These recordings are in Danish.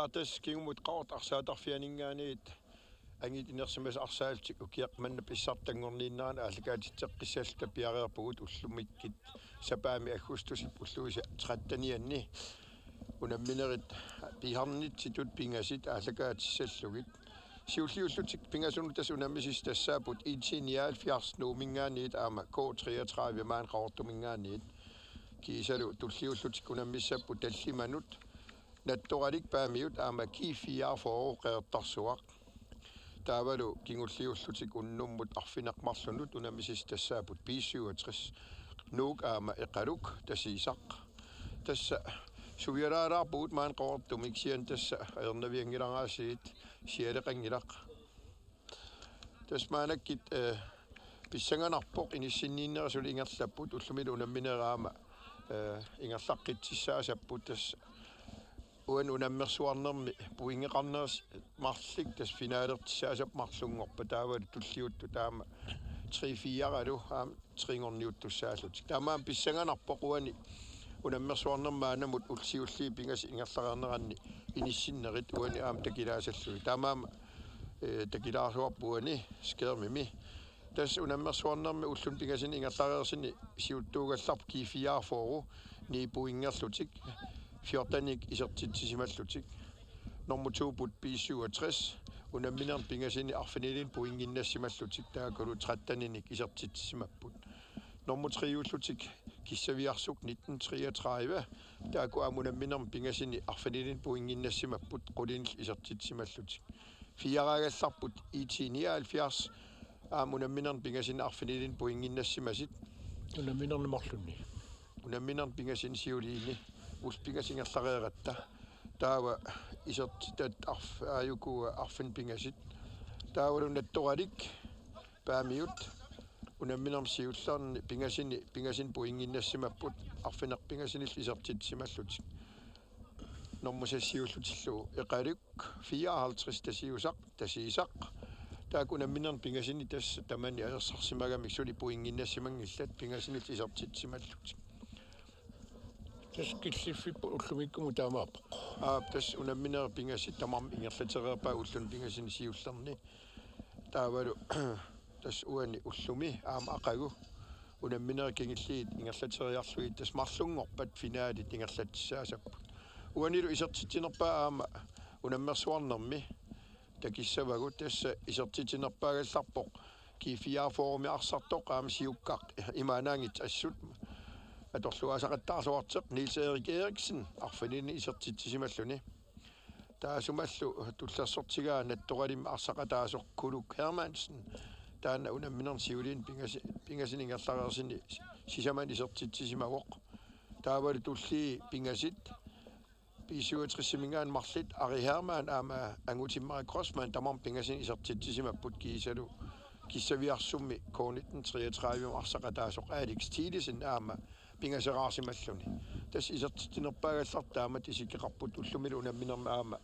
atas kingumut qaort arsaatarfianingaaniit angit inersimas arsaaltik ukiaqmanna pissartanngorniunnaana allakaatitteqqissallta piareerpugut ullumikkit sapaami agustusip ulluisa 13 unamminerit piharnitsitut pingasit allakaatissallugit siulliullutik pingasunut tas unammisis tassaaput IT-79 nuumingaaniit aama K-33 maan qaortumingaaniit kiisalu tulliullutik unammissapput tallimanut nattoralik paamiut aama K-34 qeertarsuaq taavalu kingulliullutik unnummut arfinaqmarlunut unammisis tassaaput P67 nuuk aama eqaluk tasiisaq tassa suviaraaraarpuut maan qaortumik sian tassa aernaviangilangaasiit sialeqangilaq tasmaanakkit pissanganarpoq inissinniinnerisuli ingerlapput ullumilu unammineraama ingerlaqqitsissaasapput tassa uan unammersuarnermi puingeqarneris marlik tas finaalertissaasap marlungorpa taavalu tulliuttu taama 3-4alu aam tringorniuttussaallutik taamaam pissanganarpoq uani unammersuarnermaanamut ulsiulli pingas ingerlareerneranni inissinnerit uani aam takilaasallugi taamaam takilaarsuarpuani skeermimi tas unammersuarnermi ullun pingasin ingerlareersini siuttuugallarp K-34 niipuingerlutik 14 isertitsimallutik normutuput P67 unamminern pingasini arfinilin puinginnassimallutik taakulu 13 isertitsimapput normutriullutik kissaviarsuk 1933 taaku amunamminern pingasini arfinilin puinginnassimapput qulinil isertitsimallutik fiaraagallarput IT-79 amunamminern pingasini arfinilin puinginnassimasit unamminern pingasini siuliini ulpingasingerlareeratta taava isertitat aayuku arfin pingasit taavalu nattoralik paamiut unamminern siullarni pingasin puinginnassimapput arfineq pingasinil isertitsimallutik normusassiullutillu eqaluk 54 tasiusaq tasiisaq taak unamminern pingasini tassa tamani aersarsimagamik suli puinginnassimanngillat pingasinil isertitsimallutik taskilliffipu ullumikkumu taamaappoq tas unamminera pingasit tamarm ingerlatereerpaa ullun pingasini siullarni taavalu tas uani ullumi aama aqagu unamminera kingilliit ingerlateriarluit tas marlungorpat finaalit ingerlatissaasapput uanilu isertitinerpaa aama unammersuarnermi takissavagut tassa isertitinerpaagallarpoq K-34 arsartoq aama siukkaq imaanaangit assut atorluasaqattaarluarteq Niels Erik Eriksen arfinini isertitsimalluni taasumallu tullersortigaa nattoralim arsaqataasoq Kuluk Hermansen taana unamminern siulin pingasin ingerlareersini sisaman isertitsimavoq taavalu tulli pingasit P67 marlit Ari Herman aama angutimmara Crossman tamam pingasin isertitisimapput kiisalu kissaviarsummi K-33 arsaqataasoq Alex Thielesen aama pingaseraarsimalluni tas isertitinerpaagallartaamat isikkeqarput ullumilu unamminerma aama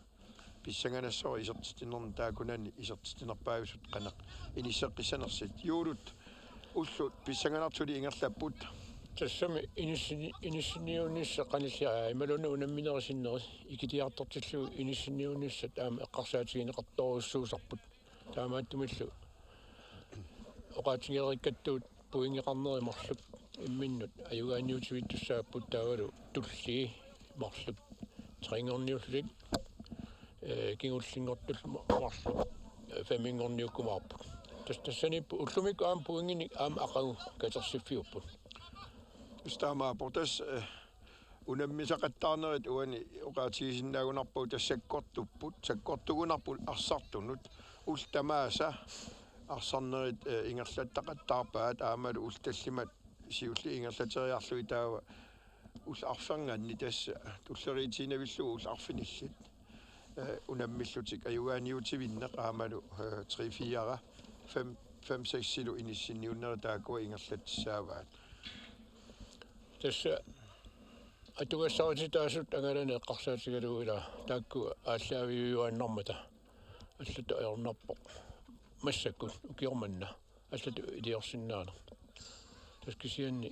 pissanganassori isertitinerni taakunani isertitinerpaavisut qanaq inisseqqissanersit yuulut ullut pissanganartuli ingerlapput tassami inissiuniunnissa qanillia imaluna unamminerisinneri ikitiartortillu inissiuniunnissat aama eqqarsaatigineqartoruussuusarput taamaattumillu oqaatingerikkattuut puingeqarneri marluk imminnut ajugaanniutivittussaapput taavalu tulli marluk tringorniullik kingullingortul marluk famingorniukkumaarput tassani ullumikku aam puingini aam aqagu katersifiupput ustaama portas unammisaqattaarnerit uani oqaatigisinnagunarput sakkortugunarput arsartunut ultamaasa arsarnerit ingerlattaqattaarpaat aamalu ultallimat siulli ingerlateriarlui taava ularfanganni tassa tulleriitiinavillugu ularfinillit unammillutik ajugaaniutivinneq aamalu 3-4 5-6 silu inissinniunneri taakua ingerlattissaavaat tassa atugassarититаасут ангалане эққарсаатигалуила таакку ааллаавиуаннэрмата аллату аернарпоқ массаккут укиорманна аллату илиорсиннаана таскисианни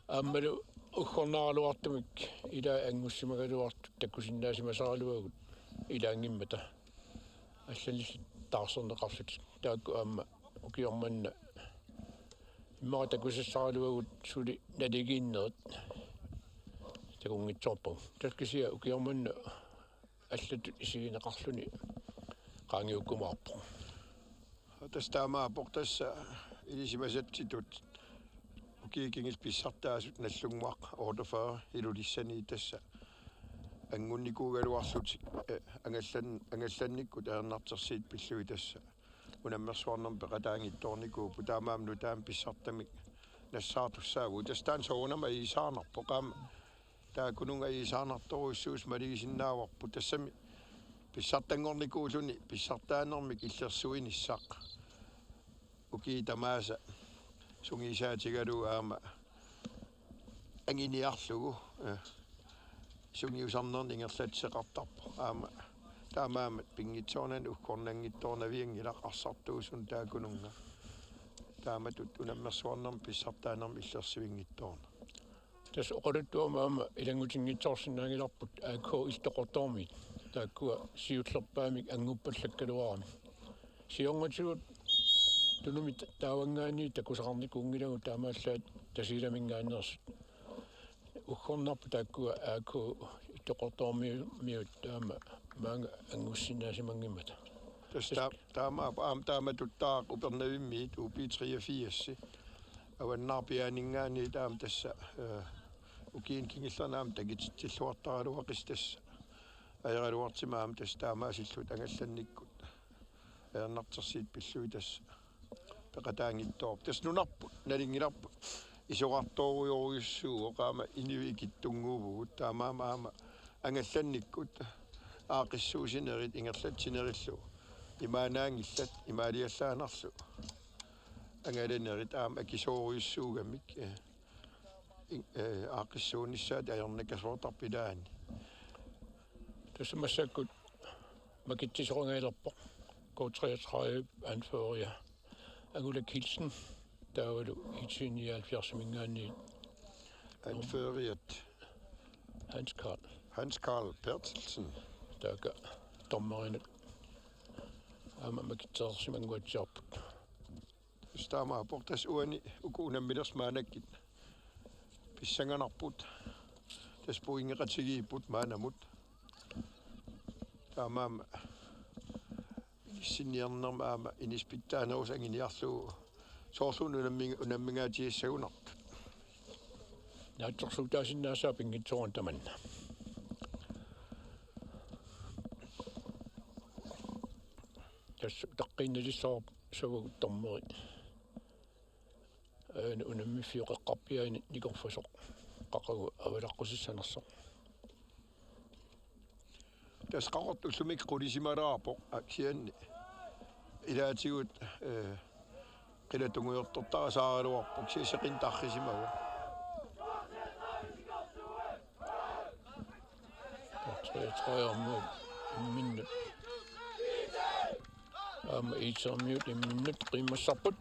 ааммалу ukhornaaluartumik ila angussimaгаluartut takkusinnaasimasaaluagut ilaangimmata аллалис таарсернеқарсут таакку аама укиорманна иммаа такусассаралуагут сули налигииннерит такунгитсорпу таскисиа укиорманна аллатут исигинеқарлуни qaangiukkumаарпу тастаамаапор тасса илисимасатситут укиикингис писсартаасут наллунгмаақ ордофаа илулиссани тасса ангунникуугалуарлутик ангалланникку таернартерсиит пиллуи тасса унаммерсуарнерм пеқатаангитторникуу путаамаамну таам писсартамик нассаартуссаагу тастаан соонама исаарнарпо qaama таакунунга исаарнарторуссуус малигисиннааварпу тассами писсартангорникуулуни писсартаанермик иллерсуиниссаақ уки тамааса сунгисаатигалу аама ангиниарлугу сунгиусарнерни ингерлатсеқартарпо аама таамаамат пингитсоонан уккорнангитторнавиангилақ арсартуусун таакунунга тааматут унаммерсуарнерм писсартаанерм иллерсуингитторна тас оқалуттуамаама илангутингитсоорсинаангиларпут АК илтоқорторми тааккуа сиутлерпаамик ангуппаллаккалуарами сионгатигут тунумит таавангаани такусақарникуунгилагу таамааллаат тасиламингаанерсут уххорнарпу тааккуа АК илтоқорторми таама маанга ангуссинаасимангиммата тааматуттаақ упернавиммиит UP83 аваннаарпиаанингаани таам тасса укиин кингиллернаам тагитсиллуартаралуақистасса аералуартимаам тас таамаасиллут ангалланниккут аернартерсиит пиллуи тасса пеқатаангиттоор тас нунарпут налингиларпут исоқарторуйоруйуссуу оқаама инивикиттунгуувгут таамаама ангалланниккут аақиссуусинерит ингерлатсинериллу имаанаангиллат имаалиаллаанарлу ангаланерит аама акисооруйуссуугамик аақиссуунissaat аернакасуортарпилаани тассамассаккут макитсисорунгайлерпо K-33 anfører Angula Kilsen der var du i 79 mingaani anføreriet Hans Karl Bertelsen der gør dommerinde ama makitsersimanguatsaarp stama portas uani ukunammilersmaanakit pissanganarput taspuingeqatigiput maanamut taamaama sinniarnerma aama inispittaanaus anginiarluu soorsuun unammingaatiissagunart naatsorsuutaasinnaassaa pingitsoran tamanna tas taqqinnalissaar savugut tormerit unammifiuqeqqarpiaani nikorfasoq qaqagu avalaqqusissanersoq tas qaqort ullumik qulisimalaarpoq aksianni ilaatigut qilatunguyortortarasaaraluarpoq siseqintaarrisimagu K-33 minnut ama IT-79 minnut qiimmassarput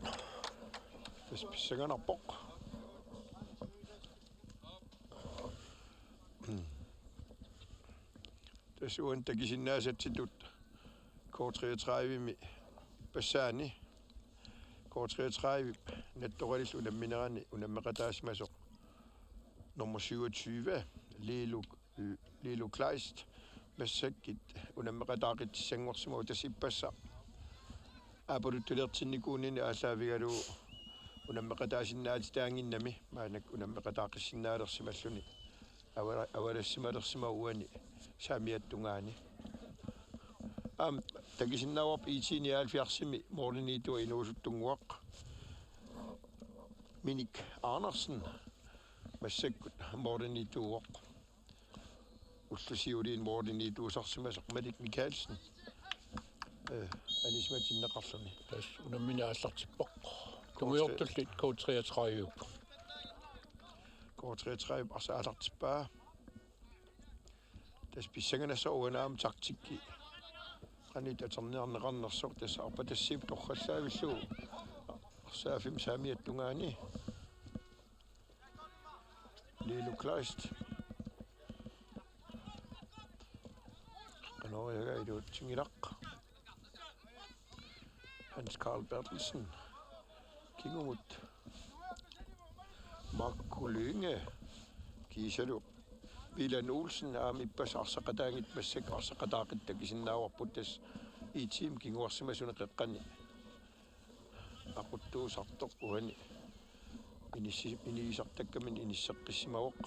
tas pissanganarpoq tas uan takisinnaasatitut K-33 mi passaani K-33 nattoralil unamminerani unammeqataasimasoq nummer 27 Lilo Kleist massakkit unammeqataaqitissangorsimu tasippassa apoluttulertinnikuunini aalaavigalu unammeqataasinnaati taanginnami maanak unammeqataaqissinnaalersималлуни авалассималерсима уани саамиаттунгаани такисиннааварп IT-79 морнинитуа инуусуттунгуақ Minik Andersen массаккут морнинитуоқ уллусиулиин морнинитуусарсимасеқ Malik Mikkelsen анисматиннеқарлуни тас унамминааллартиппоқ тунгуйортуллит K-33 K-33 арсаалартиппаа тас писсанганасса уанаам тактикки qanit aterniarneqarnersoq tassa arpatassiip torrallaavilluu arsaafim saamiattungaani Lille Kleist. Når jeg er i det Tingilak. Hans Karl Bertelsen. Kingomut. Makkulynge. Kiisalu. Vilan Olsen aamippas arsaqataangit massak arsaqataaqittakisinnaawarputtas i-team kinguarsimasunaqeqqani aquttuusartoq uhani iniisartakkamin inisseqqissimawoq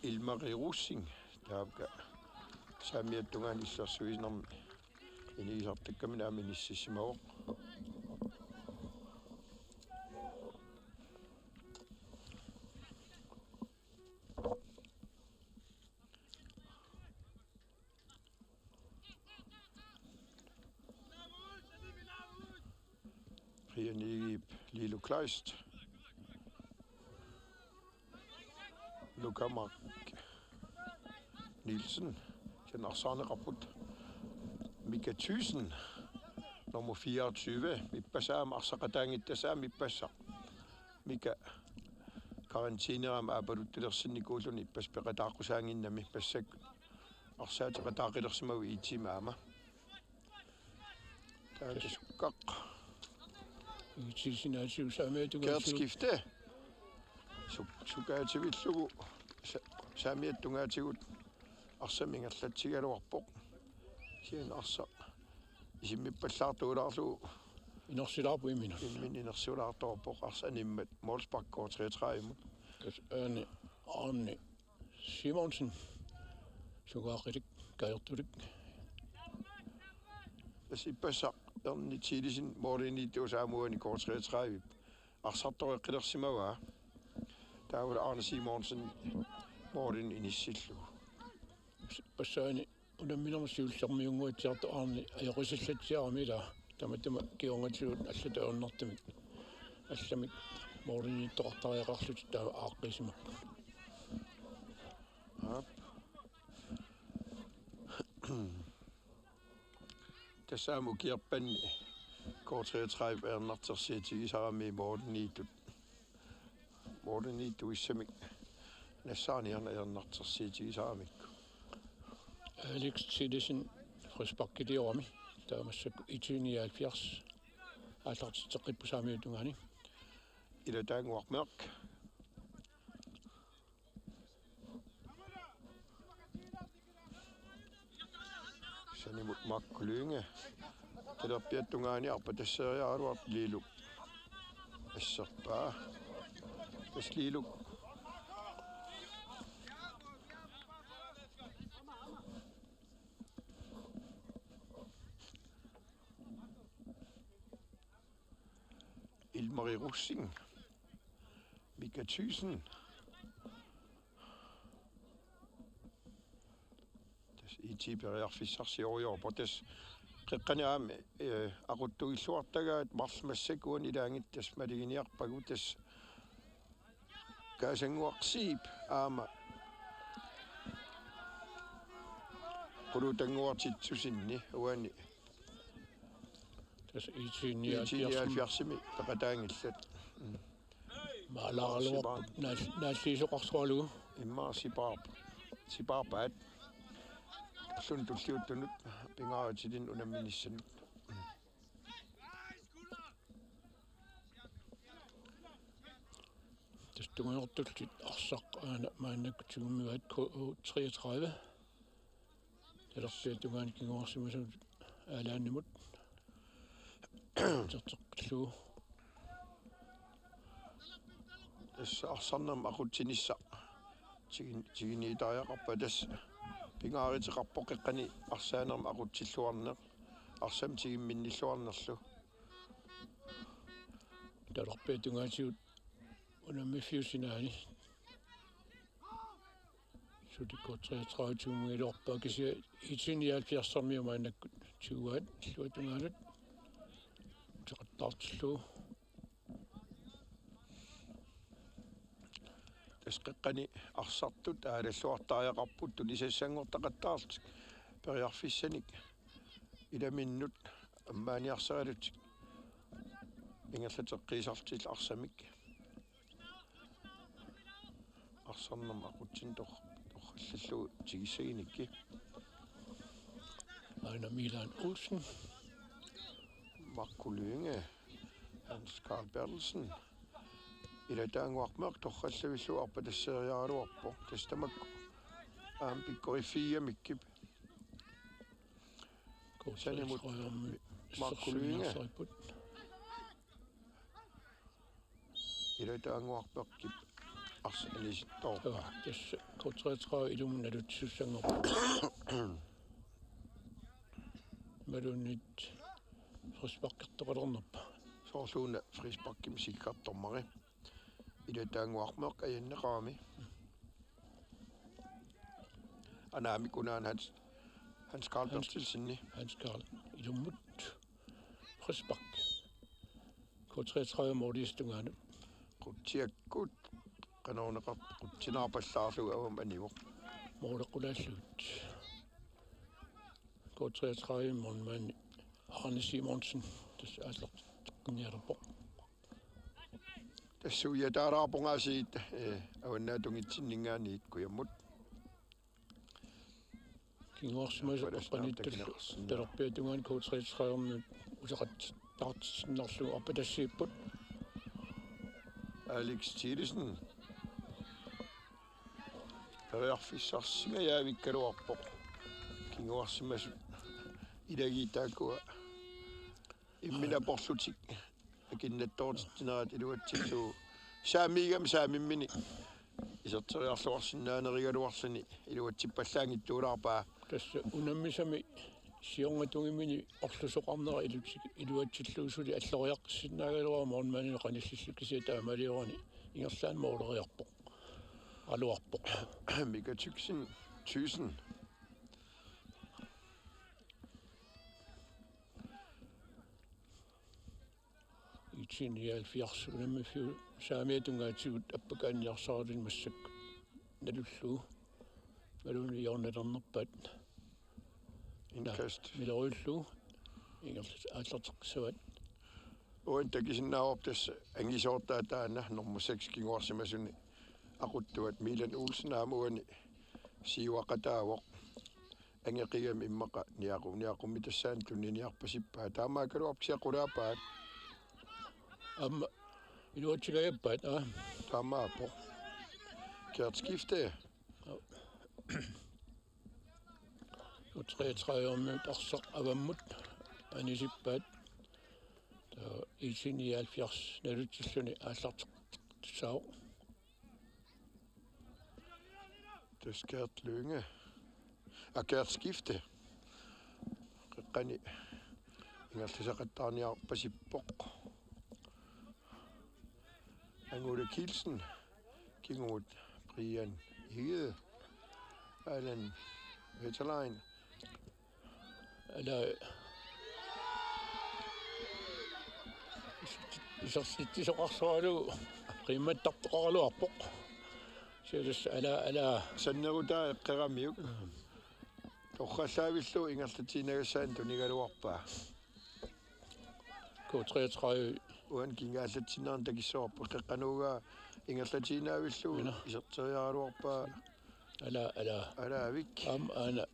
ilmarirussing taapka saamiattungaan illersuisinarmi iniisartakkamin aami inississimawoq Lille Kleist. Lukamak Nielsen. Den Arsaalluni rapport. Mika 1000. Nummer 24. Mippasaam arsaqataangittasaa mippassa. Mika karanteeneraam aapaluttulерсинникуулуни иппас пеқатааққусаангиннами пассак арсаатеқатаақилерсимави итимаама. Таасуккақ Kertskifte. Sukaatивиллугу saamiattungaatигут арсамингаллатсигалуарпоқ сиан арса исиммиппаллаартуулаарлугу инерсилаарпу иммину инерсулаарторпоқ арсаниммат Målsbak K-33 имут Arne Simonsen сугаақилик каертулик асиппаса Erni tidlisin morgenen det var samme uge i K-33. Arsaalluni der var Arne Simonsen morgen i Nisillu. Passani under minum siulsermiungu tiartu Arne ajorisillatiarami der med dem geongatsuut alladørnertamik allamik morgen i tortariaqarlut der aaqqisima. Tässä on kirppäni K-33 ernartersiiti isarami mordenniittu issamik nassaaniarna ernartersiiti isaramikku Alex Tidesen frispakkidiorami taamassak 79 аллартитеққиппусаамиутунгани ila taanguarmeq sanimut makkulynge talerpiattungaani arpatasseriaaruart liilu asserpaa tasliilu ilmarirussing Mika 1000 tas IT-79 qeqqaniaami aquttuilluartagaat marsmassakuun ilaangittas maliginiarpagu tas kaasanguarsiip aama qulutanguartitsusinni uani tas IT-79 peqataangillat maalaarluarpu naalliisoqarsualugu imma sipaarpaat suntulliuttunut pingaaritilin unamminissanut tas tungeortullit arsaq aana maannakkutugummiuat K-33 talerpiatungaani kinguarsimasut aalaannimut terteqqillu tas arsarnam aqutsinissa tiginiitaajaqarpa tas pingaariteqarpoq eqqani arsaanerma aqutsilluarneq arsam tigimminnilluarnerlu talerpiatungaatigut unammifiusinaani sutikko 33 tuumilorpaa kisia 79 maannakkut tuuaat illuatungaalut teqattaartillu tasqeqqani arsartut aalalluartaajaqarput tulisassangortaqattaartik periarfissanik ilaminnut ammaaniarserilutik Ingerlateqqisartil Arsaamik. Arsaarnam aqutsin torrallallu tigissaginikki. Ejner Milan Olsen. Marco Lønge. Hans Carl Bertelsen. Ilataanguarmaq torrallavillu arpa tasseriaaluarpo. Tastamakku. Pikkori 4 mikkip. Sanimut Marco Lønge. Ilataanguarpaqkip. Arsaalisittorpa. Tässä K-33 ilumnadut sussangor. Malunit frisparkertornernerpa. Soorluuna frisparkim sikkartormari. Ilataanguarmaq ajanneqaami. Anaamikunaan Hans Carl Bertelsenni. Hans Carl ilumut frispark. K-33 mordistungaanu. Qutiakkut qanoorneqar qutsinarpallaarlu avum anivoq. Mordequlallut. K-33 mornman Arne Simonsen. Tas allertaqniarpo. Tassuya taaraarpungaasiit avannaatungitsinningaaniit kuyammut. Kingorsimasu qanittallu talerpiatungaan K-33 useqat tartsinnerlu apatassiipput. Alex Thielsen. Periarfissarsingajavikkaluarpoq. Kingorsimasu ilagiitaakua imminaporlutik akinnattortittineraat iluatsillu saamimmini iserteriarluarsinnaanerigaluarsani iluatsippallaangittuulaarpaa. Tässä unammisami siongatungimini orlusoqarnera iluatsilluusuli alloriaqsinnaagaluar mornmanini qanillillukisia taamaliorani ingerlaan mooleriarpoq aluarpoq. Mika Thyssen. IT-79 unammifiu saamiatungaatigut appakaanniarsaarlin massakku nalullu maluni jornalernerpat Indkast. Milerullu ingerlat aallerteqsavit Uantakisinnaorp tas angisoortaataana nummer 6 kingorsimasuni aquttuat Milan Olsen aamuani siuaqataavoq angeqigam immaqa niaqummi tassaan tunniniarpasippaa taamaakaluarpsiaqulaapaat amma iluatsigajappat taamaapo kærtskifte 33 arser avammut anisippaat IT-79 nalutilluni aallarteqsao tas Gert Lønge kærtskifte qani ingerlisaqattaarniarpasippoq Angole Kielsen Kingut Brian Hede Allan Vetterlein ala isarsittisuqarsualu qimmattartoqarluarpoq siulus ala sannerutaa eqqeramiuk torrallaavillu ingerlatiinagassaan tunigaluarpaa K-33 uan kingaallatsinnaarn takissoorpa qeqqanuugaa ingerlatiinaavillu iserteriaaluarpaa alaavik ana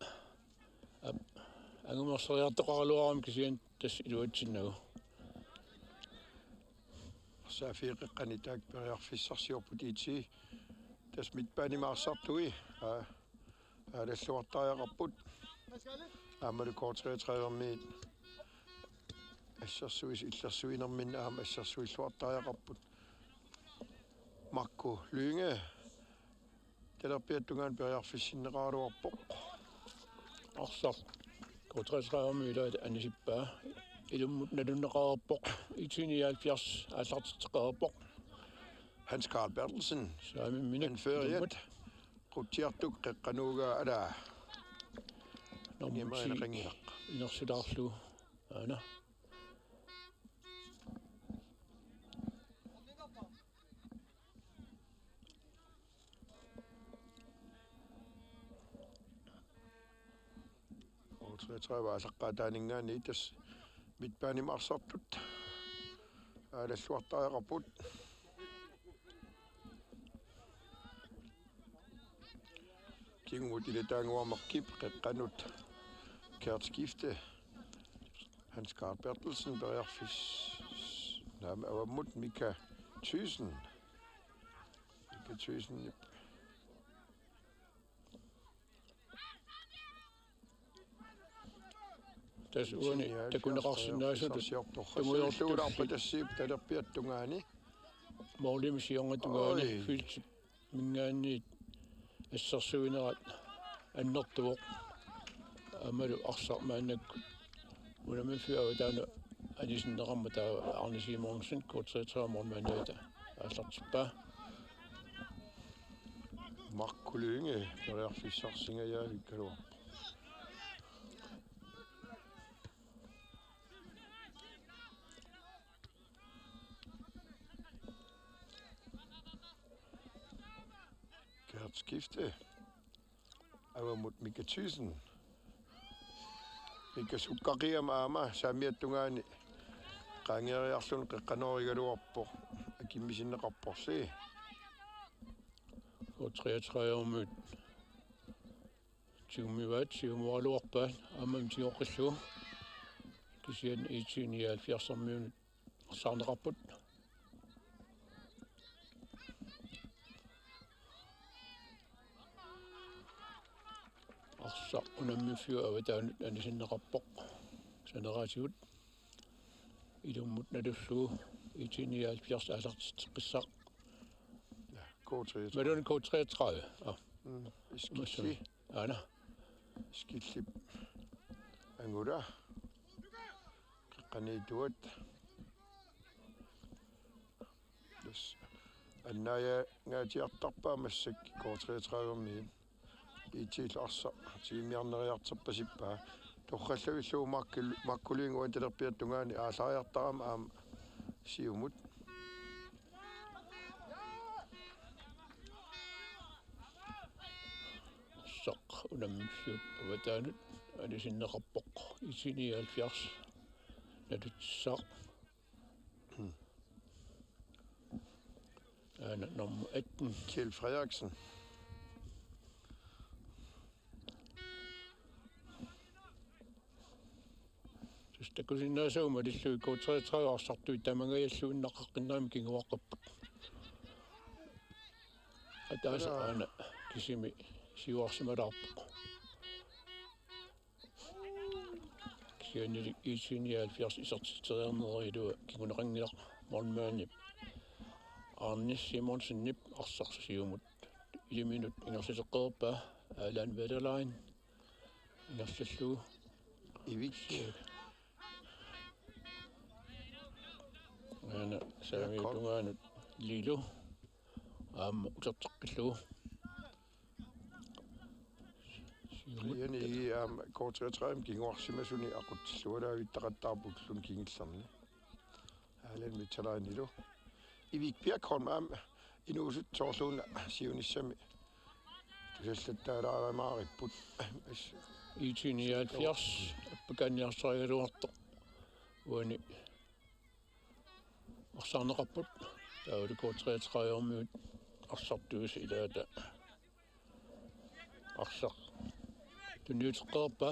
angumerseriartoqarluaram kisian tas iluatsinnagu saafiiqeqqanitaak periarfissarsiorput IT tas mitpaanimaarssartui aallalluartaajaqarput aamalu K-33-miit assarsuis illersuinermin assarsuilluartaajaqarput Marco Lønge talerpiattungaan periarfissinneqaaluarpoq arsar K-33-miila anisippaa ilummut nalunneqaarpoq IT-79 aallarteqaarpoq Hans Carl Bertelsen saamimminik anføriat qutiartuk qeqqanuugaa alaa normuti inersilaarlu ana K-33 asaqqaataaningaani tas mitpaanimaarsortut det sorter er rapport. Kigge mod det der over markib, renut, kært skifte. Hans Karl Bertelsen bør fisk. Nej, men over mod Mika 1000. Mika 1000. Das ohne, der kunne rasen næse det. Det må jo stå der på det sip, der bliver tungani. Målet med sjunge tungani fyldt mingani så sønder at notto. Amaru Arsaalluni under med fyr der er de sådan rammer der Arne Simonsen K-33 måneder altså spær. Oqaluttut, der er Pissartanngorniunneq jeg hygger. Kært skifte. Over mod Mika 1000. Mika sukkaria maama saamiattungani qaangeriarlun qiqqanorigaluarpo akimmisinneqarporsi. K-33 mødt 20 watt, 20 måluarpa, amam 10 qillu. Kisien IT-79 minut saanerapput. Arsa unammi fyr avataan anisinneqarpoq. Saneraatigut. Ilummut nadullu IT-79 alartitqissaq. K-33. Men det er en K-33. Ja. Skilli. Anna. Skilli. Anguda. Qanituat. Annaya ngaatiartarpaa massak K-33 min. IT-larsa tiimiarneriartarpasippaa. Torralluillu makkuliinguan talerpiattungaani aalaariartarama aam siumut. Unammiut avataanut anisinneqarpoq IT-79 natutsaaq ana nummer 18 Kjell Frederiksen Takusinnaasuuma tillu K-33 arsartuit tamangajalluunneqqaqqinnaami kinguaqqapput ataasa ana kisimi siuarsimalarpoq kianili IT-79 isartiteriarnerilua kinguneqangilaq mornmaanip Arne Simonsen nip arsarsiumut 1 minut ingersiteqerpa alan Vetterlein ingersallu ivik ana saamiutungaanut lilu utarteqqillu yani K-33 kinguarsimasuni aqutsillualaavitaqattaarpullun kingillarni alan Vetterleinilu ivik Birkholm inuusut soorluuna siunissami tusallattaalaaramaaripput IT-79 appakanniarsarigaluartoq uani arsaarneqarput taulu K-33 miut arsartuus ilaata arsaq tunniuteqqerpa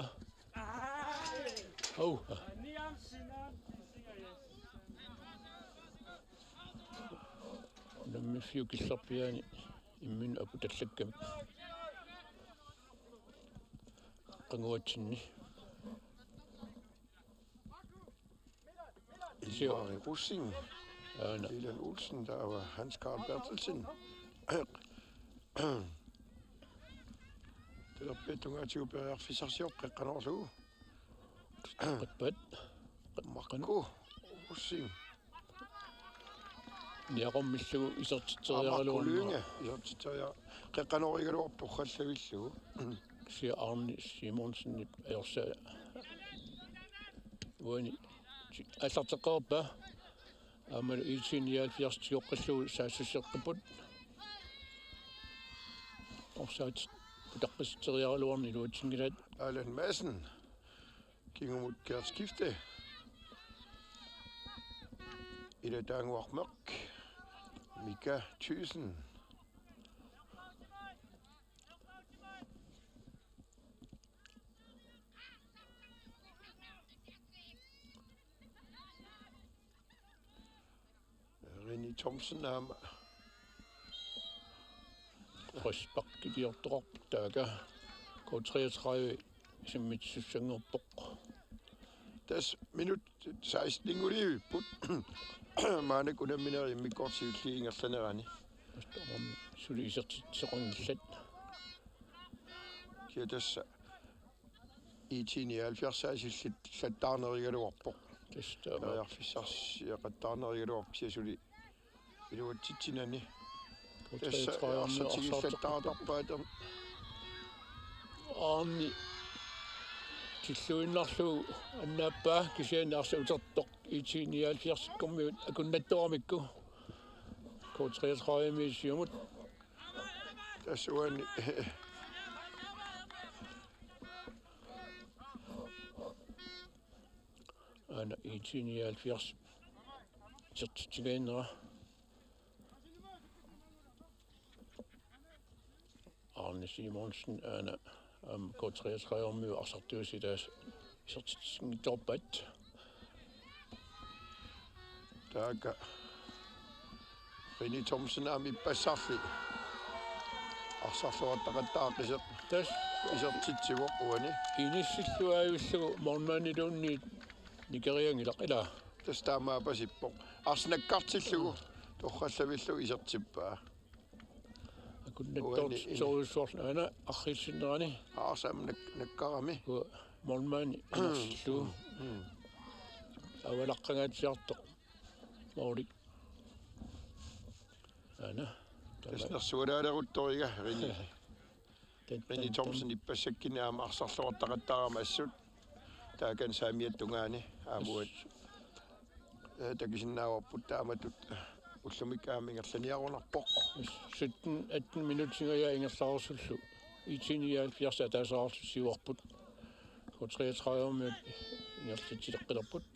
au nammi fiukillarpiani immin aputallakkamik qanguatsinni Jørgen Russing Ilan Olsen der var Hans Karl Bertelsen det der betungatiu bør Pissartanngorniunneq qiqqanorlu qatpat Marco Russing niaqormillugu isertiterialuunna isertiteria qiqqanorigaluarpu qallavillugu sia Arne Simonsen ajorsa uani аллартеққерпа амал IT-79 тиоққаллуу саассусеққипут орсаат путаққистериаралуарни луутсингилат Allan Madsen gik mod kært skifte Isikkamik Mika 1000. Rini Thomsen ham. Frisk i de opdrag, der K-33 som mit søngerpok. Das minut 16 uri put. Mane kuna mina i kort sivtli ingerlanerani. Så det er så Kiitos IT-79 slattarnerigaluarpoq. Taariarfissars qattaarnerigaluarpsiasuli iluatsitsinani. Tässä arsatigillattartarpaat Arni tilluinnarlu annaappa kisianarsuutertoq IT-79 kommiut akunnattoramikku K-33 missiumut tässä uani ana IT-79 sertifigeennera Arne Simonsen ana K-33 ormiu arsartuusi taas sertifigeenntorpat taaka Rini Thomsen ami passarli arsarluattaqattaaqisep tas isertitsivoq uani inissilluaayullugu mormaanilunni nikeriangilaq ila tas taamaapasippoq arsnakkartillugu torrallavillu isertippaa akunnattorsorlusorna ana arrilsinnerani aarsam nakkarami mormaani inersillu awalaqqangaatiartoq morlik ana tasnersualaaleruttoriga Rini Thomsen ippassakkinni aama arsarluartaqattaarama assut taakan saamiattungaani aamuat takisinnaawaput taamatut ullumik aamingerlaniarunarpoq 17-18 minutinger ingerlaarsullu IT-79 ataasaarlussiuarput K-33 med ingerlatileqqillerput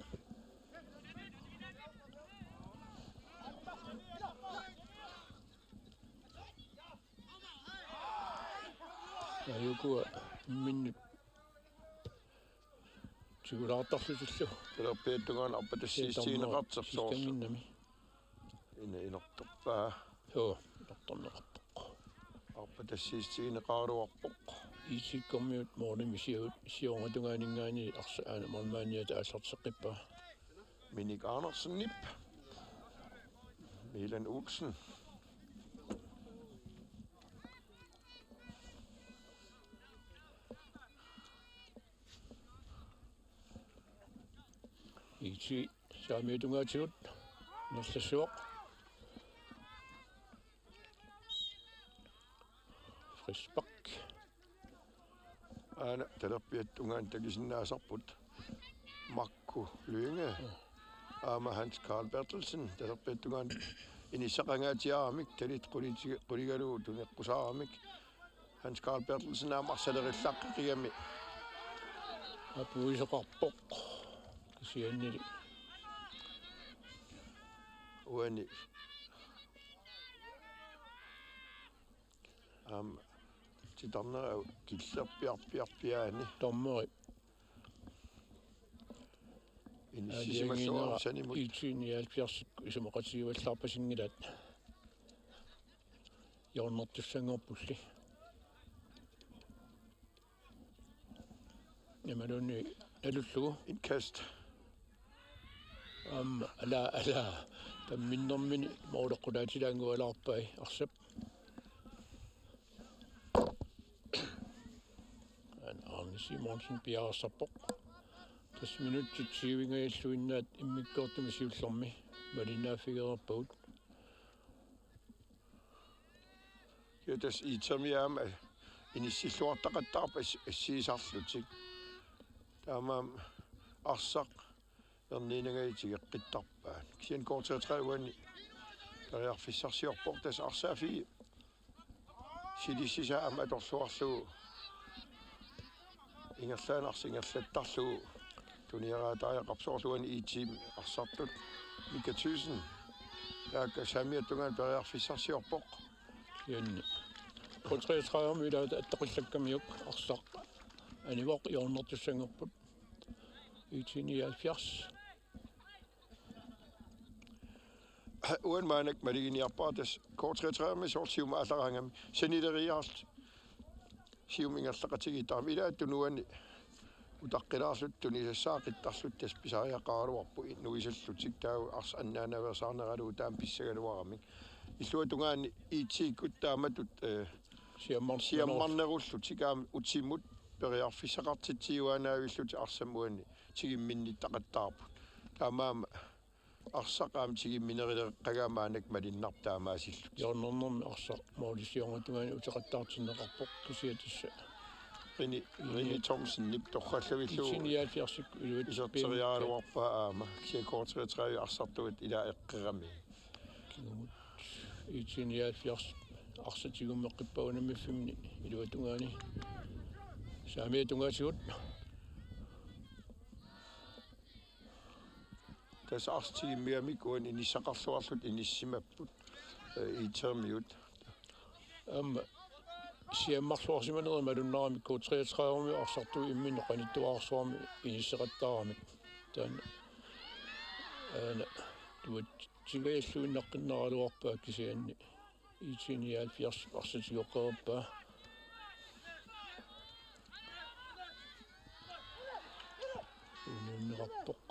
ayukua minut sigulaartarlusullu talerpiattungaan arpatassiissiineqartersoorsu inertorpaa inertorneqarpoq arpatassiissiineqaaruarpoq Isikkamik mornimisiut siorngatungaaninggaani arsaana mormaaniata allarteqqippaa Minik Andersen nip Milan Olsen IT saamiatungaatigut nerlassuaq frispaq aana talerpiattungaan takisinnaasarput Makku Lynge aama Hans Karl Bertelsen talerpiattungaan inissaqangaatiaaramik talit quligalu tuneqqusaaramik Hans Karl Bertelsen aama arsalerillaqqiqigami apuisoqarpoq kisiannili uani titarnera killerpiarpiarpiaani tommeri inissisimassuara sanimut IT-79 isumeqatiuallarpasingilat jornertussanngorpulli yamaluni alullugu indkast ala tamminnermini moorleqqulaatilaangualarpai arsap Arne Simonsen piarsarpoq tas minuttit siivingajalluinnaat immikkoortumisiullermi malinaafigererpagut kiitos iitsamiaama inissilluartaqattaarpa assiisarlutik taamaam arsaq erniinagaitigeqqittarpaan kisian K-33 uani tariarfissarsiorpoq tas arsaafi silisisaama atorluarlugu ingerlaanarsingerlattarlugu tuniaraataajaqarsorluani iitim arsartut Mika Thyssen. Jaakka Samiattungaan periarfissarsiorpoq. Janni. K-33 meter attaqillakkammiuk arsaq. Anivoq iornertussangerput. IT-79. Uden maanak maliginiarpaatas K-33 med sortsiuma allarangami. Sanitariaarlt. Siumingerlaqatigitaami ilaattunuani. Utaqqilaarsluttuni sassaaqittarluttas pisaariaqaaruarpu nuisallutik taagu ars annaanaversaarneralu taam pissagaluarami. Illuatungaani IT-kuttaamatut siammarnerullut sikaam utsimut periarfissaqartitsiuanaavillут arsamuani tigimminnittaqattaarput. Taamaama arsaqaam tigimminerileqqagaamaanak malinnarp taamaasillut. Jørgen arsaq maulisiorngatungaani utaqattaartinneqarpoq kisiatassa. Rini Thomsen nip torrallavillu. IT-79 iluat iserteriaaluarpaa aama. K-33 arsartuit ila eqqerami. IT-79 arsatigumeqqippaunammiffimni iluatungaani saamiatungaasigut tas arstigimmiamik uan inissaqarluarlut inissimapput itermiut amma siammarluarsimanerima lunnarami K-33 arsartu immin qanittuaarsuarmi inisseqattaaramik taana ana tuat tingayalluinnaqqinнeraluarpaa kisianni IT-79 arsatiguoqqerpaa unnerappoq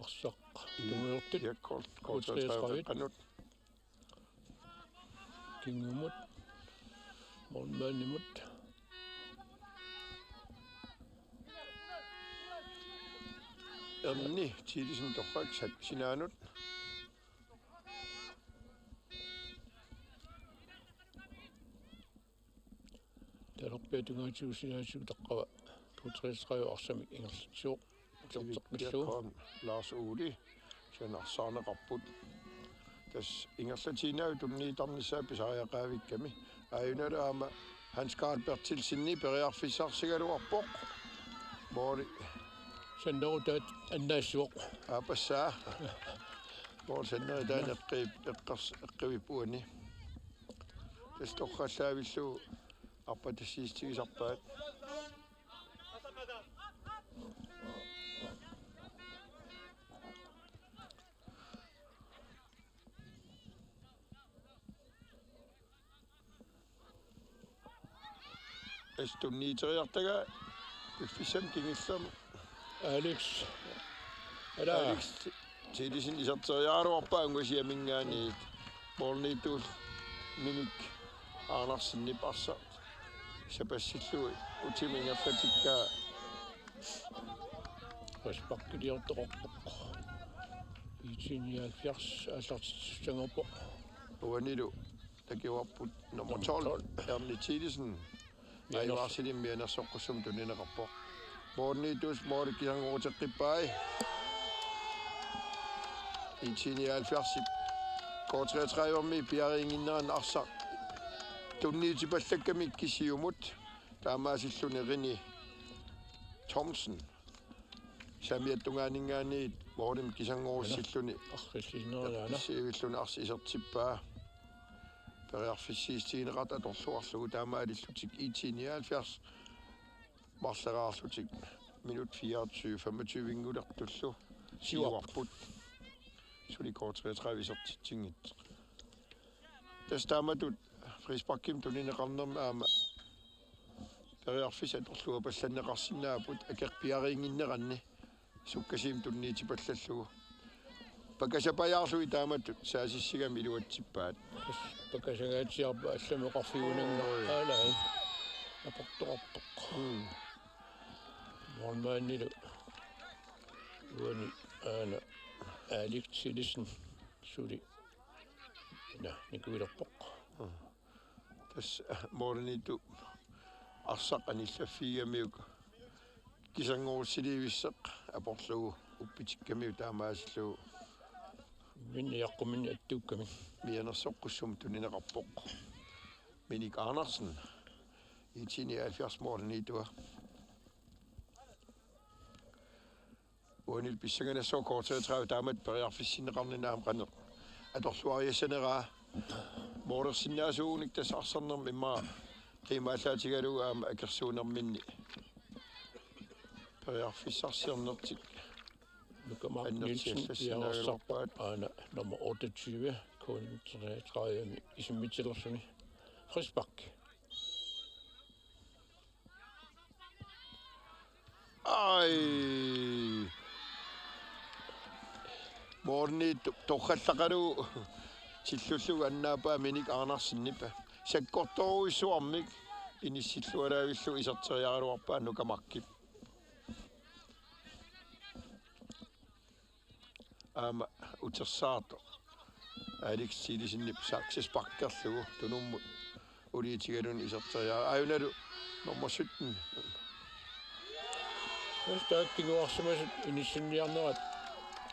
arsaq tumuertit K-33 qanut kingumut monmanimut erni tidisen torrak sinaanut talorpiatungaatiusinaasiu taqqava K-33 arsamik ingerlitsuuq uterteqpillu Lars Uli sen arsaarneqarput tas ingerlatiinau tunniitarnissaa pisaariaqaavikkami aayunalaama Hans Karl Bertilsinni periarfissarsigaluarpoq moori sannerutaat annaassuoq aapassaa moor sanneritaat eqqivippuani tas torrallaavillu arpatassiistigisarpaat estunniiteriartaga iffissam kingillam Alex tidisin iserteriaaluarpaangusiamingaaniit moorniituul minik aanarsinnip arsa sapassillu utimingerlatikkaa respaqkiliortoqorpoq IT-79 allartitsussangerpoq uanilu takiuarput nummer 12 erni tidisen aivaarsilimmianersoqqusum tunineqarpoq moorniituus moorikisanguuteqqippai IT-79 K-33 piariinginneran arsaq tunniitipallakkamik kisiumut taamaasilluni Thomsen samiattungaaninggaaniit moorim kisanguussilluni arrillinerilaana siivilluni arsiisertippaa periarfissiistigineqart atorluarlugu taamaalillutik IT-79 marseraarlutik minut 24-25 vingulertullu siuarput suli K-33 isertittingit tas taamatut frisparkim tunineqarnerma aama periarfis atorluga pallanneqarsinnaaput akerpiariinginneranni sukkasiim tunniitipallallugu pakasapajaarsui taamatut saasissigam iluatsippaat pakasagaatiarpa allameqarfigunanneqaalai aportoqarpoq monmaanilu uani aana Alex Silisen suli nikuilerpoq tas moorniitu arsaq anillaffiigamiuk kisanguussiliivisseq aporlugu uppitikkamiu taamaasillugu Min yaqqumin attuukkami. Mianersoqqussum tunineqarpoq. Minik Andersen. IT-79 målniitua. Uanil Pissartanngorniunneq K-33 taamat periarfissinneqarninaam qaneq. Atorluariassaneraa Mordersinnaasuunik tas Arsaalluni imma qiimaallaatigalu aama akersuunerminni. Periarfissarsiarnertik. Nukamark Nielsen Jarosarpaat aana nummer 28 K-33 Isikkamik Frisbak. Ai Morni toqallaqalu tillulluga annaapaa Minik Andersennipa sakkortoruissuarmik inissillualaavillu iserteriaruarpaa nukamarkip aama utersaato IT-79 saksesparkerlugu tunummut uliitigalun iserteriaa ajunalu nummer 17 Taakkinguarsumasut inissinniarnerat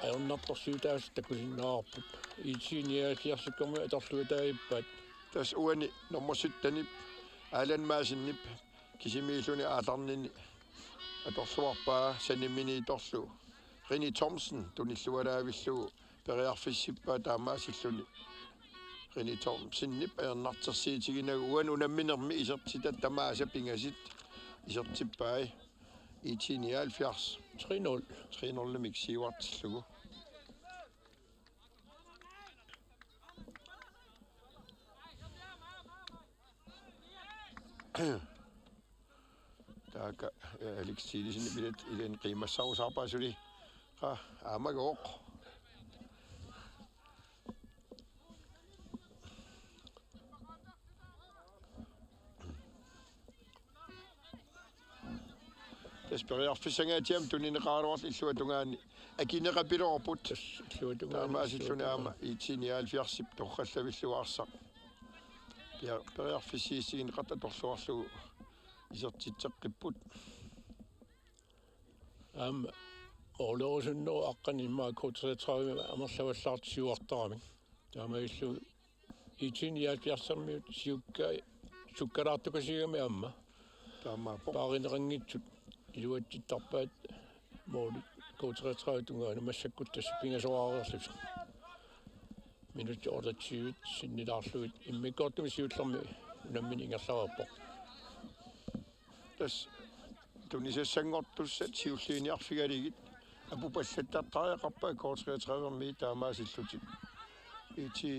ajornartorsuutaas takusinnaarput IT-79 atorluutaippaat tas uani nummer 17 Alan Maasinip kisimiilluni aalarnini atorluarpaa sanimini torlu Rini Thomsen tunillualaavillugu periarfissippaa taamaasilluni Rini Thomsennip ajornartersiitiginagu uan unamminermi isertita tamaasa pingasit isertippai IT-79 3-0 miksiuartillugu taaka Alex-tiilisinni bilet ilen qiimassarusarpaasuli qa aamagooq Periarfissangaatiam tunineqaaruarl illuatungaani akineqapilorput taamaasilluni aama IT-79 torrallavilluarsaq periarfissiisigin qattatorluarlugu isertitseqqipput aama orloosunneru aqqani immaa K-33 amerlavallaartisiuartaramik taamaillu IT-79 sukkalaartukasiigami aama taamaapo paaqineqanngitsut iluattittarpaat mooli K-33 tungaana massakkuttas pingasoraariarlus minutti ortatsiivit sinnilaarluit immikkoortumi siullermi unammin ingerlavarpoq tas tunisassanngortussat siulliiniarfigaligit apupallattartariaqarpaa K-33 taamaasillutit iti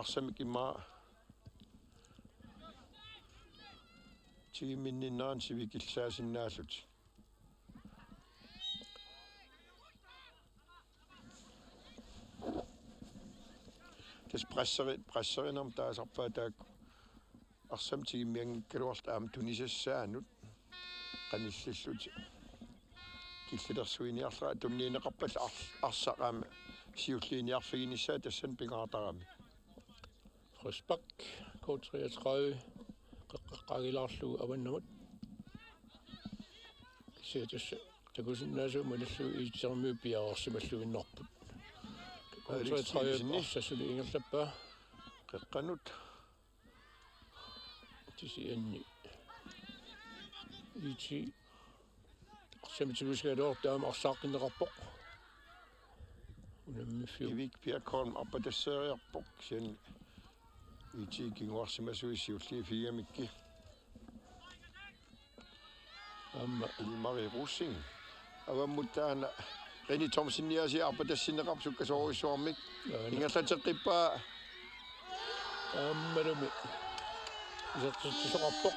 Arsaalluni immaa tigiminninnaan sivikillaasinnaallut tas prasserinam taasarpaa taakku Arsaam tigimmiangikkaluart aam tunisassaanut qanillallut killilersuiniarlaa tunniineqarpall arsaqaama siulliiniarfiginissaa tassan pingaartarami Frisbak K-33 qaqqaqilaarlugu avannamut siatassa takusinnaasuu manallu iitsermiu piaorsimalluginnarput K-33 arsassuli ingerlappaa qeqqanut tisianni iiti arsamitiluskaluor taama arsaaqinneqarpoq unammifiu ivik piakkorn appatasseeriarpoq sian iiti kinguarsimasuissiulliifigamikki amma Mari Russing avammuttaana Rini Thomsenniasi appatassinneqarpsukkasoruissuarmik ingerlateqqippaa ammalumi isertittisoqarpoq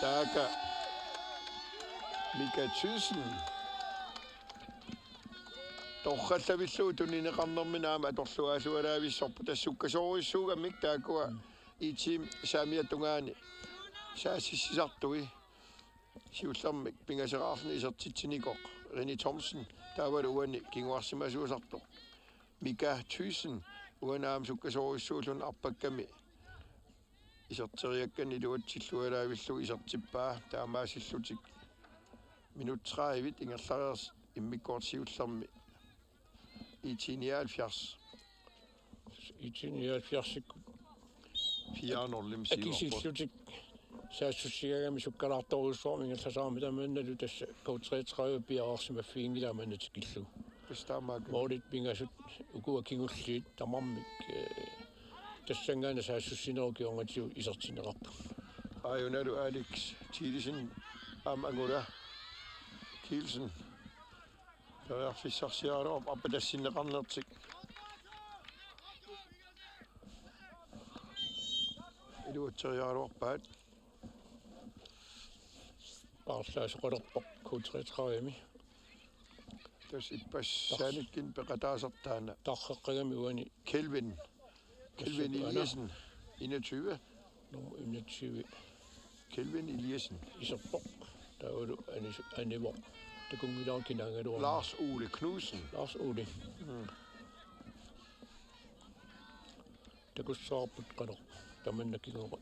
taaka Mika Thyssen torrallavillugu tunineqarnerminaama atorluaalualaavissorpu tassukkasoruissuugammik taakua itim saamiatungaani saassissisartui siullermik pingaseraarni isertitsinikoq Rini Thomsen taavalu uani kinguarsimasuusartoq Mika Thyssen uanaam sukkasoruissuullun arpakkami iserteriakkani luatsillualaavillugu isertippaa taamaasillutik minut 30 ingerlareers immikkoortsiullermi IT-79 IT-79 4-0 akissillutik saassugsigagami sukkalaartoruussuarminga tasaarmitamannallu tassa K-33 piaarsimaffiingilaamannatikillu Pistamaak moolit pingasut ukua kingulliit tamarmik тассангаана саассуссинерукиоргаtiu isartineqarpu Ajunalu Alex Thielsen angula Kielsen Fissarsiarup appatassinneqarnertik iluuteriaaruarpaat Arsaalluni K-33 tas ippassaanikkin peqataasartaana tarreqqagami uani Kelvin Eliasen 21 nummer 21 Kelvin Eliasen iserpoq taulu anivor takungilaarkinaangaluar Lars Ole Knudsen takussaarput qanoq tamannakigora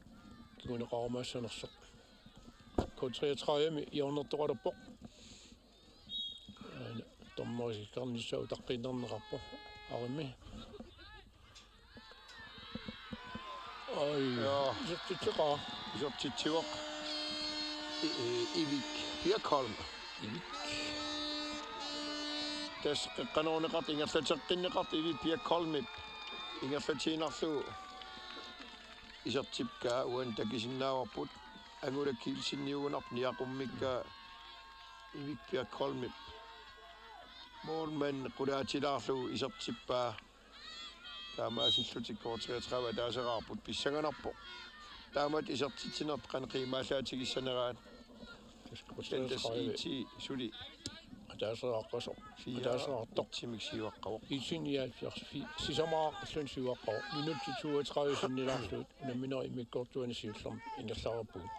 kiguneqaarmaassanersoq K-33 iornertoqaluppoq tormorisikkarnissau taqqinnerneqarpo arimi Isortittivoq Ivik Birkolm tas qanooneqart ingerlateqqinneqart Ivik Birkolmip ingerlatiinarlu isertipkaa uan takisinnaavaput angula kiilsinniugunarp niaqummikka Ivik Birkolmip målmand qulaatilaarlu isertippaa taamaasillutik K-33 taaseraarput pissanganarpo taamat isertitsinert qaneqiimaallaatigissaneraat tas IT suli атаасерааққасо атаасераартоқ тимиксиуаққавоқ исиниаалфиарс сисамааққаллун сиуаққаво минутти 32 синнилаарлуут наминери миккортуани сиуллерм ингерлаараппугут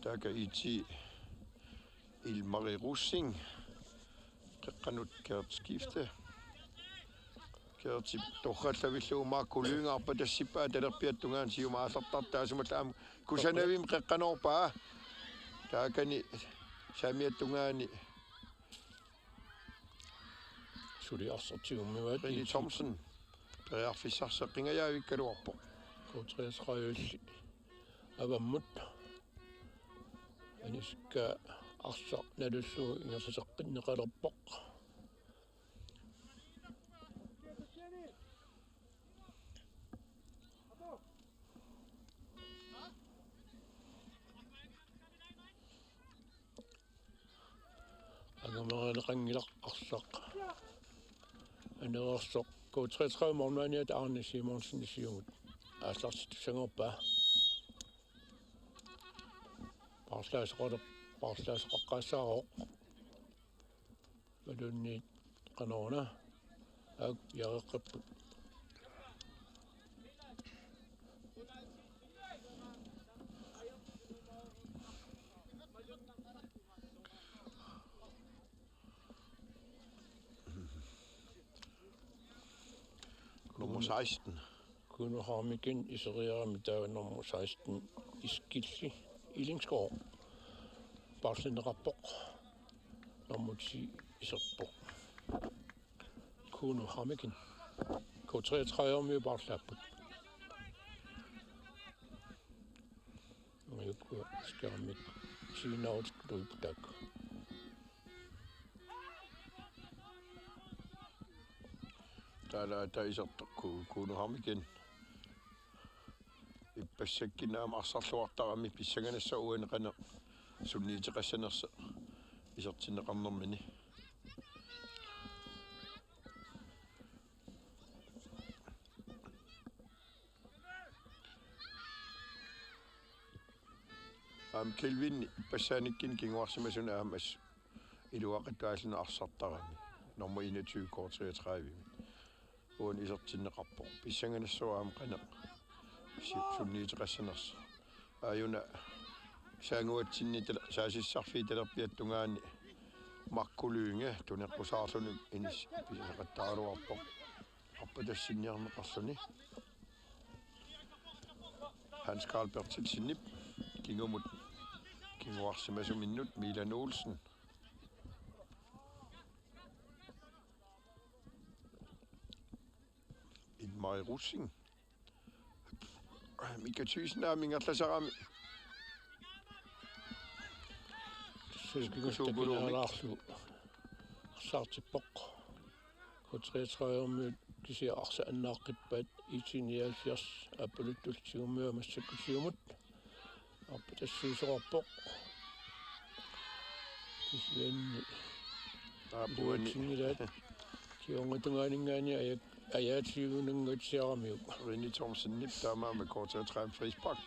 Taka IT Ilmari Russing qeqqanut kærtskifte kærtip torrallavilluumaakkulungaarpa tassipaa talerpiattungaan siumaallertartaasumalla kusanavim qeqqanorpaa taakani saamiattungaani suliarsortigummivaat Rini Thomsen pearfissarseqqingajaavikkaluarpo K-33 avammut aniska arsa nalussuu ingersaseqqinneqalerpoq agamaraneqangilaq arsaq anerersoq K-33 mornaaniat Arne Simonsen isiugut aassartitussangerpaa Parslaasqaqqaassaaroq malunniit qanoona aak yareqqapput nummer 16 kunuharmikin iseriarami taa nummer 16 iskilli Ilingsgaard Barslinderappoq nummer 10 iserpoq kunuharmikin K-33 med Barslapput Mykku skærmik siinaut duiptak täällä isertoq kunuharmikin ippassakkinnaam arsarluartarami pissanganassa uaneqane sunniiteqassanersa isertinneqarnermini Kelvin ippassaanikkin kinguarsimasuna aamas iluaqattaalluna arsartarami nummer 21 K-33 uan isertinneqarpo pissanganassuaam qane sunniiteqassanersa ajuna saanguatsinni saasissarfii talerpiattungaani Makkulynge tuneqqusaarsuni inis pisaqattaaruarpoq appatassinniarneqarluni Hans Carl Bertelsinnip kingumut kinguarsimasuminnut Milan Olsen Mari Russing Mika Thysenaa mingerlasarami Sylkikustakinaalаарlu Arsaartippoq K-33 kisia arsa annaaqippaat IT-79 Oqaluttultiumua massakutiumut arpatassuusoqarpoq kisianni aapuannilaat kiongatungaaninggaani ayaatigunangatsiaramiuk Rini Thomsen-nip taama med K-33 frispark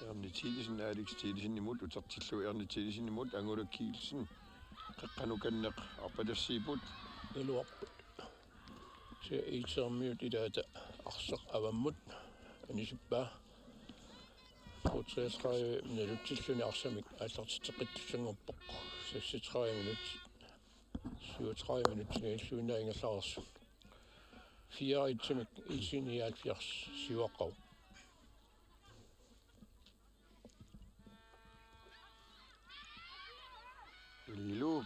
Erni Thielsen Alex Thielsen imut utartillu Erni Thielsen imut Angula Kielsen qanukanneq arpatassiiput eluarput se iitermiut ilaata arsaq avammut anisippa K-33 minutilluni arsamik aallartiteqittussangorpoq 36 minut 37 minut ngaalluinaingallarersu 4 itimik IT-79 siwaqaw Lilup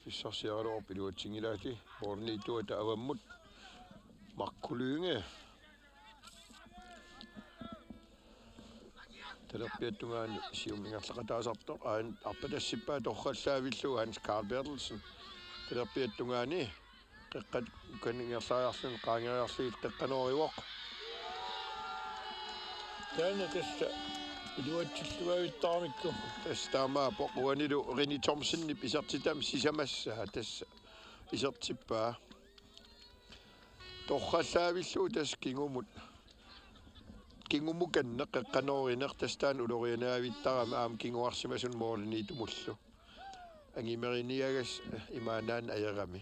Pissartanngorniunneq piluatsingilaati borniituata avammut Makkulynge Talerpiattungaani siumingerlaqataasartoq arpatassippaat orrallaavillu Hans Carl Bertelsen Talerpiattungaani qeqqat kaningerlaajarlun qaangeriarluit qeqqanooriuoq taana tassa iluatsilluavittaarmikku tastaamaa poquanilu Rini Thomsen-nip isartitam sisamassaa tassa isartippaa torrallaavillu tas kingumukanne qeqqanoorineq tastaan ulorianaavittarama aam kinguarsimasun mooliniitumullu angimeriniagas imaanaan ajerami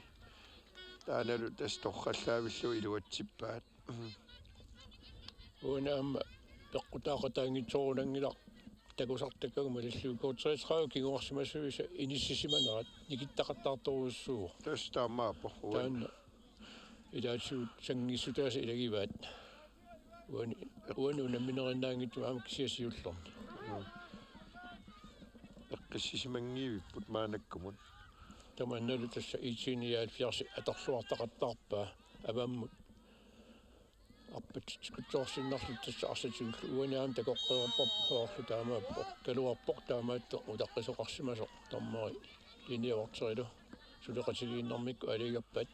taanalu tas torrallaavillu iluatsippaat unaamma peqqutaaqataangitsorunangila takusartakkaguма таллуу K-33 кингуарсимассуиса иниссисиманерат никиттақаттаарторуссуу тастаамааппо таанна илаатсуут сангиссутааса илагиваат уани унамминериннаангитту аама кисиасиуллерни эққиссисимангиивиппут маанаккумут таманналу тасса IT-79 аторлуартақаттаарпаа авааммут аппатсикутсоорсиннарлут тасса арсатигуллу уаниаам такоққерпарпоорлу таамааппо калуарпоқ таамаатто утаққисоқарсимасоқ таммари линиавартерилу сулеқатигииннэрмикку алигаппат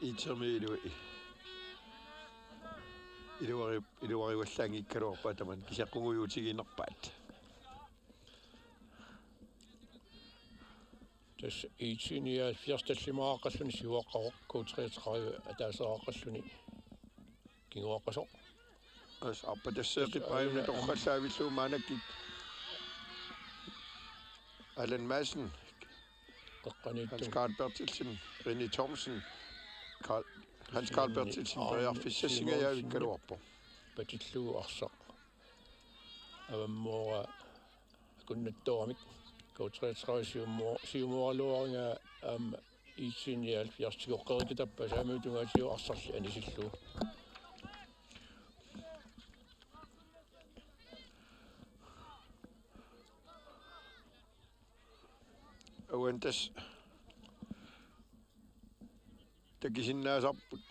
итсермиилу илуариуаллаангиккалуарпаа таман кисаққугуйуутигинерпаат тас IT-79 таллимааққаллуни сиуаққароқ K-33 атаасеқаққаллуни кингуаққасоқ ас аппатассеқиппааюна торраллаавиллуу маанаккит Allan Madsen Hans Carl Bertelsen Rini Thomsen Hans Carl Bertelsen bæjarfissassingajavikkaluarpo patilluu arsaq avammoora kunnattoramik K-33 siumualuaringa aama IT-79 tikoqqerikitappa saamuutungaatigu arsarli anisilluu awantas takisinnaasarput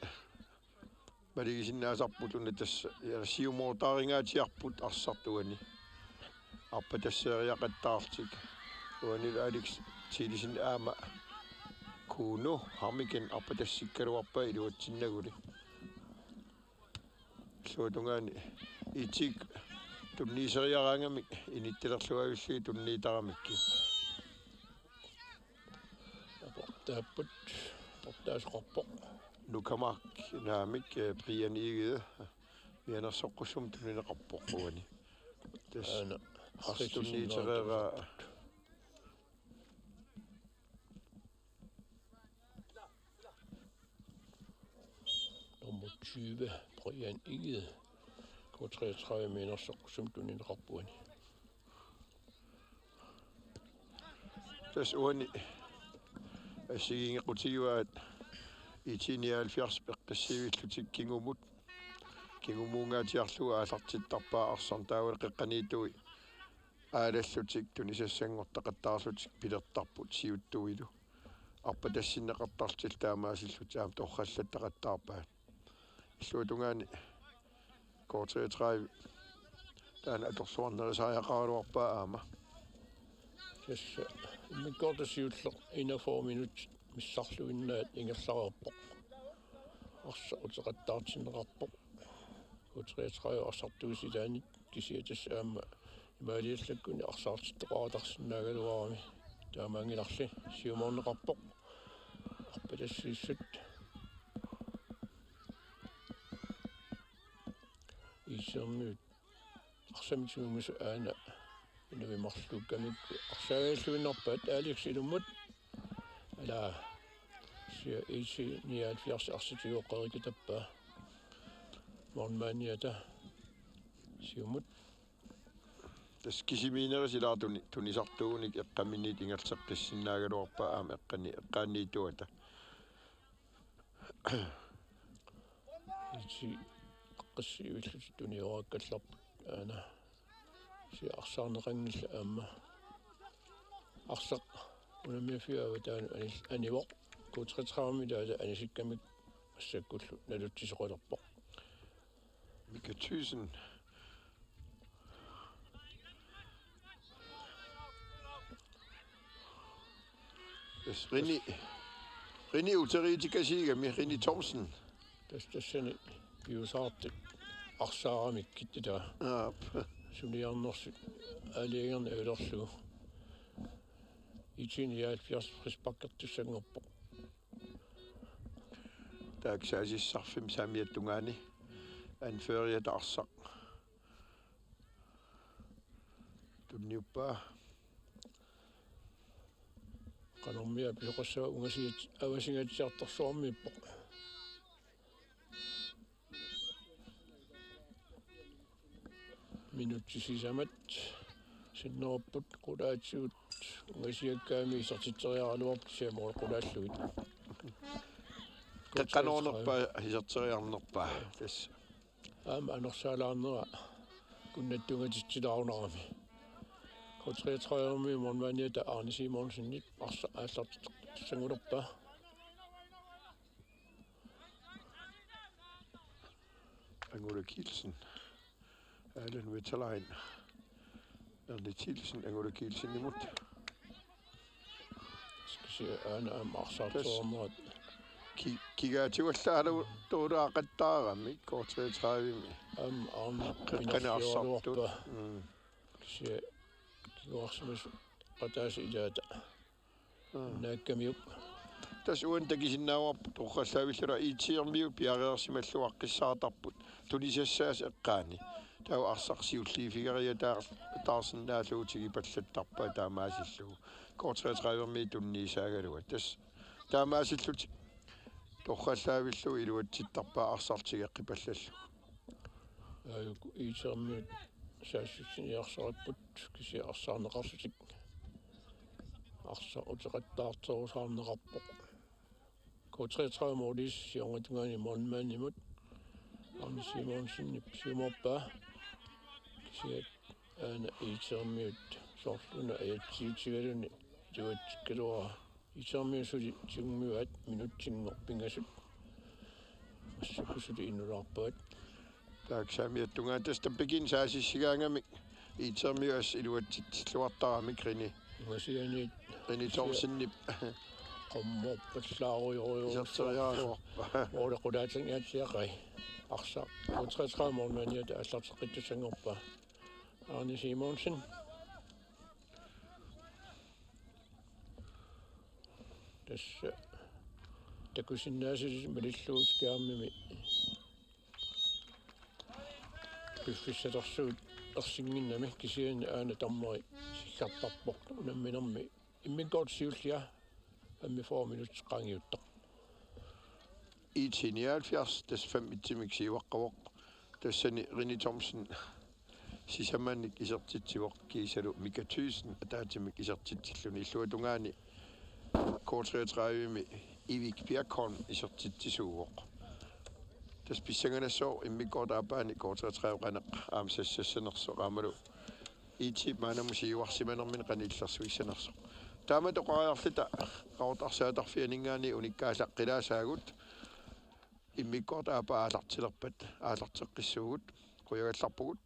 maligisinnaasarputuna tassa siumuortaaringaatiarput arsartuani arpatasseeriaqattaartik uanil Alex Thielsen aama kuunu harmiken arpatassikkaluarpa iluatsinnaguli suutungaani itik tunniiseriaraangamik inittilerluavilli tunniitaramikki tapput portaasqorpoq nukamak naamik Brian Igede mianersoqqusum tunnineqarpoq-uani tas artunniiterera 20 Brian Ige. K-33 mener så sumtunin rappuani. Tas uani assigingequtiuaat IT-79 peqqissivillutik kingumut kingumuungaatiarluga aallartittarpaa arsartaawal qeqqaniitui aalallutik tunisassanngortaqattaarlutik pilertarput siuttuilu arpa tassinneqartartil taamaasillut aam torrallattaqattaarpaat illuutungaani K-33 taana atorsuarnerisaajaaqaaluarpaa aama tässä me kortasiulleq 41 minut missarluinnaat ingerlarerpoq arsa uteqattaartinneqarpoq K-33 arsartuusitaanit kisiatas aama imaaliallakkuni arsaartitteqaratарсинагалуарами таамаангиларли сиуморнеқарпоқ арпалассииссут исермиут арсамитсуумусу аана инавимарлуккамикку арсаагаллуиннарпаат ааликсилуммут ала сиа IT-79 арситигоққерикутаппаа морнмааниата сиумут tas kisimiinerisilaartuni tunisartuunik eqqamminniit ingerseqqissиннаагалуарпаа аама эққаанниитуата ити аққассиивиллут туниорааккалларпут аана си арсаарнеқангилла аама арсақ унамиафиава таана анивоқ K-33 таата анисиккамик ассаккуллу налутсисоқалерпоқ Mika Thyssen Rini uteriitikasiigami Rini Thomsen тассани юусаартик арсаарамиккиттаа сулиарнерсут алиагерна улерлугу IT-79 приспаккертуссангорпоқ taaksaasissarfim saamiattungaani anføriat arsaq tunniuppaa qanormia pisoqassava ungasiit avasingatiartarsuarmiippoq minuttisisamat sinnerpput qulaatiut ungasiakkaami isartitteriaraluarp siamor qulaalluit qanornerpa hiserteriarnerpa tas aama anersaalaarnera kunnattungatitsilaarunerami K-33 mornmaaniata Arne Simonsen arsa aallartissangulerpa Angula Kielsen Allen Vetterlein Erle Thielsen Angula Kielsen imut skisia aana aama arsaartornerat kigaatiuallaalu tuulaaqattaarami K-33 aama Arne qeqqanaarsaartut skisia kiuarsimus qataasi ilaata naakkamiup tas uantakisinnaauarpu torrallaavillura IT-79 piareersimalluaqqissaatarput tunisassaas eqqaani tau arsarsiulliifigeriа taarsinnaalluutigi pallattarpaa taamaasillugu K-33 tunniisaagalua tas taamaasillut torrallaavillu iluatsittarpaa arsartigeqqipallallu aayuku IT-79 saassutiniarsoripпут кися арсаарнеқарсутик арса утеқаттаартерусаарнеқарпоқ K-33 модис сионгатунгаани монмаанимут Arne Simonsen симорпаа кися аана IT-79 сорфуна аятсиутигалуни туатиккалуара IT-79 сули тигуммиуат минуттингорпингасут ассакусули иннулаарпаат taaksaamiattungaa tasta pekin saasissigaangamik IT-79 iluatsitluartaramik Rini Thomsennip qommoorpallaaruйоруйорсeriaaluarpa oolaqulaatsingaatiaqai arsa K-33 mornmaaniata аллартеққиттуссангорпа Arne Simonsen tässä takusinnaasisi malilluuskiaarmimi piffissatorsuut ersinginnami kisiani aana tammeri sillartarpoq unamminermi imminkoortsiullia 45 minut qangiutta IT-79 des 5 Isikkamik siuaqqavoq tassani Rini Thomsen sisamannik isertitsivoq kiisalu Mika 1000 ataatimik isertitsilluni illuatungaani K-33 Ivik Bjergholm isertitsisuuvoq tas pissanganassoo immikkoortaapaani K-33 qaneq aamsassassanerso qaamalu IT maanamu siuarsimanermin qaniillersuissanerso taama toqariarlita qaortarsaatарфианингаани униккаалаққилаасаагут иммиккоорт аапа аалартилерпат аалартеққиссуугут қуягалларпугут